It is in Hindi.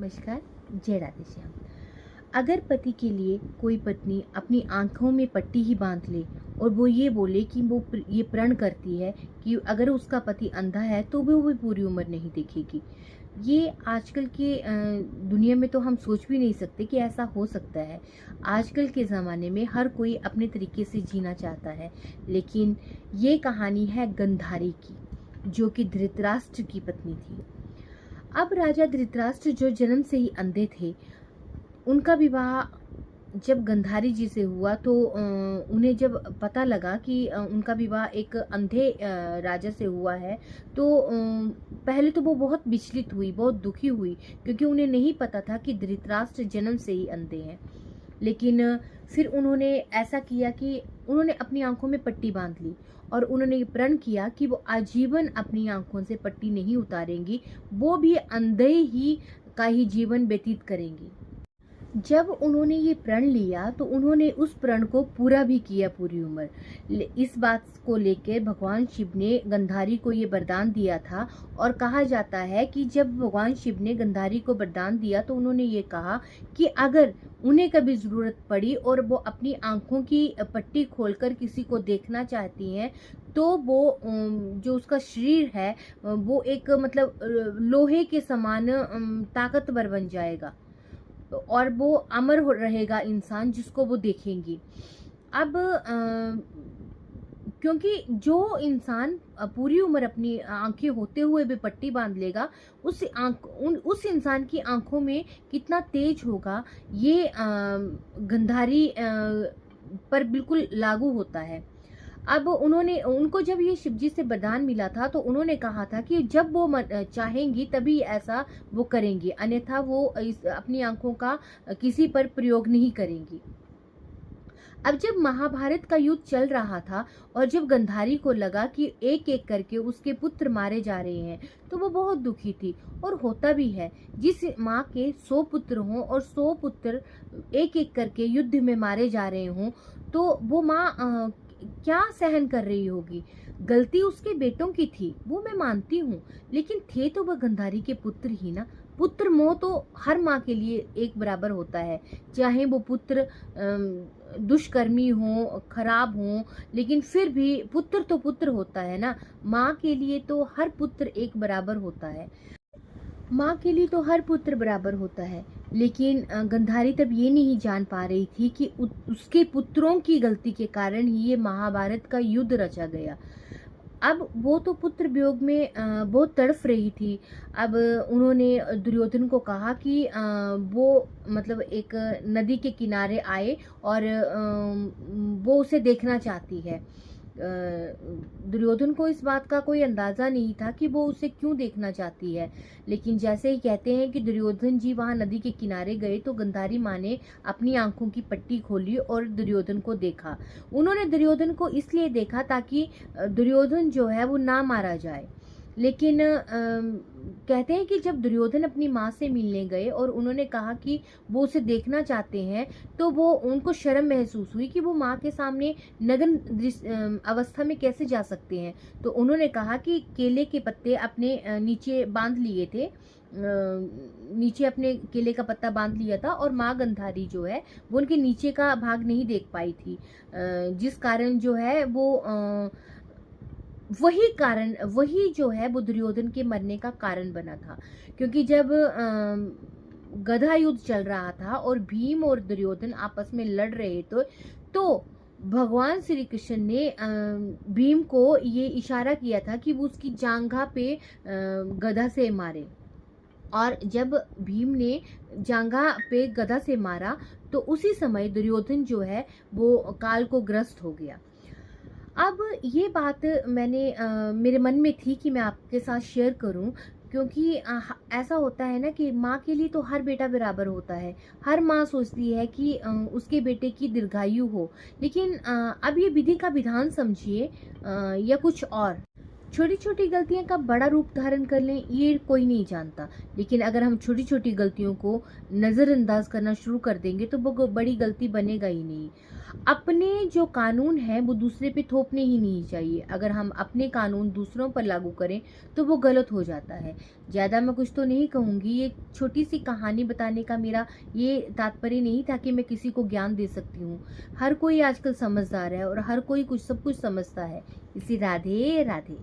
नमस्कार। जय राधे श्याम। अगर पति के लिए कोई पत्नी अपनी आंखों में पट्टी ही बांध ले और वो ये बोले कि वो ये प्रण करती है कि अगर उसका पति अंधा है तो वो भी पूरी उम्र नहीं देखेगी, ये आजकल के दुनिया में तो हम सोच भी नहीं सकते कि ऐसा हो सकता है। आजकल के ज़माने में हर कोई अपने तरीके से जीना चाहता है, लेकिन ये कहानी है गंधारी की, जो कि धृतराष्ट्र की पत्नी थी। अब राजा धृतराष्ट्र जो जन्म से ही अंधे थे, उनका विवाह जब गंधारी जी से हुआ तो उन्हें जब पता लगा कि उनका विवाह एक अंधे राजा से हुआ है तो पहले तो वो बहुत विचलित हुई, बहुत दुखी हुई, क्योंकि उन्हें नहीं पता था कि धृतराष्ट्र जन्म से ही अंधे हैं। लेकिन फिर उन्होंने ऐसा किया कि उन्होंने अपनी आंखों में पट्टी बांध ली और उन्होंने ये प्रण किया कि वो आजीवन अपनी आंखों से पट्टी नहीं उतारेंगी, वो भी अंधे ही का ही जीवन व्यतीत करेंगी। जब उन्होंने ये प्रण लिया तो उन्होंने उस प्रण को पूरा भी किया पूरी उम्र। इस बात को लेकर भगवान शिव ने गंधारी को ये वरदान दिया था और कहा जाता है कि जब भगवान शिव ने गंधारी को वरदान दिया तो उन्होंने ये कहा कि अगर उन्हें कभी ज़रूरत पड़ी और वो अपनी आंखों की पट्टी खोलकर किसी को देखना चाहती हैं तो वो जो उसका शरीर है वो एक मतलब लोहे के समान ताकतवर बन जाएगा और वो अमर रहेगा इंसान जिसको वो देखेंगी। अब क्योंकि जो इंसान पूरी उम्र अपनी आंखें होते हुए भी पट्टी बांध लेगा, उस इंसान की आंखों में कितना तेज होगा, ये गंधारी पर बिल्कुल लागू होता है। अब उनको जब ये शिवजी से वरदान मिला था तो उन्होंने कहा था कि जब वो चाहेंगी तभी ऐसा वो करेंगी, अन्यथा वो अपनी आंखों का किसी पर प्रयोग नहीं करेंगी। अब जब महाभारत का युद्ध चल रहा था और जब गंधारी को लगा कि एक एक करके उसके पुत्र मारे जा रहे हैं तो वो बहुत दुखी थी, और होता भी है, जिस माँ के 100 पुत्र हों और 100 पुत्र एक एक करके युद्ध में मारे जा रहे हों तो वो माँ क्या सहन कर रही होगी। गलती उसके बेटों की थी, वो मैं मानती हूँ, लेकिन थे तो वह गंधारी के पुत्र ही ना। पुत्र मोह तो हर माँ के लिए एक बराबर होता है, चाहे वो पुत्र दुष्कर्मी हो, खराब हो, लेकिन फिर भी पुत्र तो पुत्र होता है ना। माँ के लिए तो हर पुत्र एक बराबर होता है, माँ के लिए तो हर पुत्र बराबर होता है। लेकिन गंधारी तब ये नहीं जान पा रही थी कि उसके पुत्रों की गलती के कारण ही ये महाभारत का युद्ध रचा गया। अब वो तो पुत्र वियोग में बहुत तड़फ रही थी। अब उन्होंने दुर्योधन को कहा कि वो मतलब एक नदी के किनारे आए और वो उसे देखना चाहती है। दुर्योधन को इस बात का कोई अंदाज़ा नहीं था कि वो उसे क्यों देखना चाहती है, लेकिन जैसे ही कहते हैं कि दुर्योधन जी वहाँ नदी के किनारे गए तो गंधारी माँ ने अपनी आंखों की पट्टी खोली और दुर्योधन को देखा। उन्होंने दुर्योधन को इसलिए देखा ताकि दुर्योधन जो है वो ना मारा जाए। लेकिन कहते हैं कि जब दुर्योधन अपनी माँ से मिलने गए और उन्होंने कहा कि वो उसे देखना चाहते हैं तो वो उनको शर्म महसूस हुई कि वो माँ के सामने नग्न अवस्था में कैसे जा सकते हैं। तो उन्होंने कहा कि केले के पत्ते अपने नीचे बांध लिए थे, नीचे अपने केले का पत्ता बांध लिया था और माँ गंधारी जो है वो उनके नीचे का भाग नहीं देख पाई थी, जिस कारण जो है वो वही जो है वो दुर्योधन के मरने का कारण बना था। क्योंकि जब गधा युद्ध चल रहा था और भीम और दुर्योधन आपस में लड़ रहे थे तो भगवान श्री कृष्ण ने भीम को ये इशारा किया था कि वो उसकी जांघा पे गधा से मारे, और जब भीम ने जांघा पे गधा से मारा तो उसी समय दुर्योधन जो है वो काल को ग्रस्त हो गया। अब ये बात मेरे मन में थी कि मैं आपके साथ शेयर करूं, क्योंकि ऐसा होता है ना कि माँ के लिए तो हर बेटा बराबर होता है। हर माँ सोचती है कि उसके बेटे की दीर्घायु हो, लेकिन अब ये विधि का विधान समझिए या कुछ और। छोटी छोटी गलतियां कब बड़ा रूप धारण कर लें ये कोई नहीं जानता, लेकिन अगर हम छोटी छोटी गलतियों को नज़रअंदाज करना शुरू कर देंगे तो वो बड़ी गलती बनेगा ही नहीं। अपने जो कानून हैं वो दूसरे पे थोपने ही नहीं चाहिए। अगर हम अपने कानून दूसरों पर लागू करें तो वो गलत हो जाता है। ज़्यादा मैं कुछ तो नहीं कहूँगी, ये छोटी सी कहानी बताने का मेरा ये तात्पर्य नहीं था कि मैं किसी को ज्ञान दे सकती हूँ। हर कोई आजकल समझदार है और हर कोई कुछ सब कुछ समझता है। इसी राधे राधे।